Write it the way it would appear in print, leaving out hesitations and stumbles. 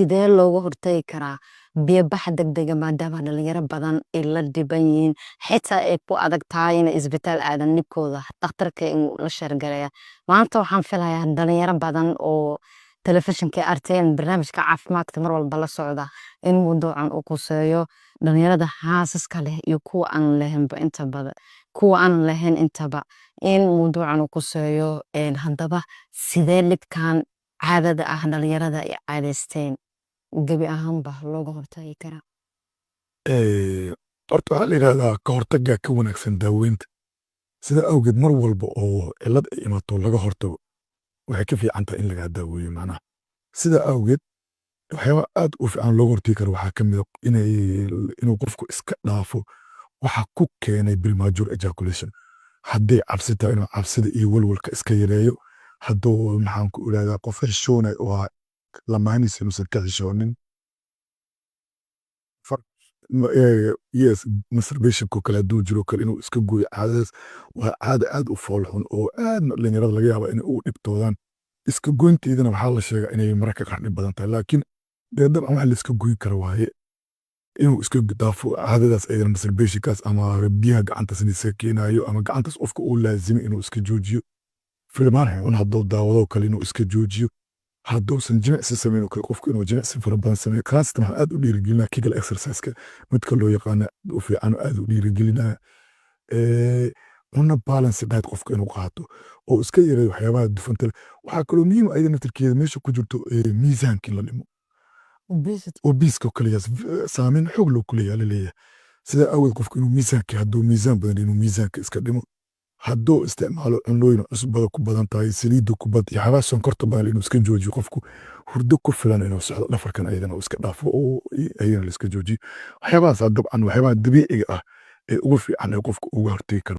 sidee looga hortagi karaa biyo-baxa degdega maadaama dhalinyaro badan ay la dhiban yihiin xitaa ay ku adag tahay inay isbitaal aadan nibkooda dhakhtarka inuu la sheergalaya maanta waxaan filayaa dhalinyaro badan oo telefishinka arteen barnaamijka caafimaadka mar walba la socda in mawduucan uu quseeyo dhalinyarada xaasaska leh iyo kuwa aan lahaynba inta badan kuwa aan lahayn intaba in mawduucan uu quseeyo haddaba sidee dhibkan caadada ah dhalinyarada ay caadaysteen gebi ahaanba looga hortagi karaa horta waxaa la yidhahdaa ka hortaggaa ka wanaagsan daaweynta sida awgeed mar walba oo cillad ay imaato laga hortago waxay ka fiican tahay in lagaa daaweeyo macnaha sida awgeed waxyaaba aad u fiican looga hortagi karo waxaa ka mid a inuu qofku iska dhaafo waxa ku keenay premature ejaculation hadday cabsi tahay inuu cabsida iyo walwalka iska yareeyo hadduu maxaan ku idhahdaa qof xishoonay oo lamaaniisa inuusan ka xishoonin yes masturbationko kale hadduu jiro kale inuu iska gooyo caadadaas waa caada aad u foolxun oo aadna dhalinyarada laga yaaba inay ugu dhibtoodaan iska goynteydana waxaa la sheegaa inay mararka qaar dhib badan tahay laakiin dee dabcan wax la iska goyn kara waaye inuu iska daafo caadadaas aydan masturbationkaas ama biyaha gacantaas iska keenayo ama gacantaas qofka uu laazimay inuu iska joojiyo filmaan xun hadduu daawado kale inuu iska joojiyo hadduusan jimicsi samayn kale qofku inuu jimicsi fara badan sameeyo kaastan waxaa aad u dhiirigelinaa kegel exerciseka midka loo yaqaana u fiican aad u dhiirigelinaa cunno balance diet qofka inuu qaato oo iska yareeyo waxyaabaha dufanta leh waxaa kaloo muhiim ayada naftirkeeda meesha ku jirto miisaanka in la dhimo obiiska kaliyaas saameyn xoog loo kuleeyaa la leeyahay sidaa awgeed qofku inuu miisaanka hadduu miisaan badan inuu miisaanka iska dhimo hadduu isticmaalo cunooyin cusbada ku badan tahay saliidda ku bad iyo xabaa sonkorta badan inuu iska joojiyo qofku hurdo ku filan inuu socdo dhafarkan ayadana uu iska dhaafo oo ayadana la iska joojiyo waxyaabahaas dabcan waxyaabaha dabiiciga ah ee ugu fiican ee qofku uga hortagi karo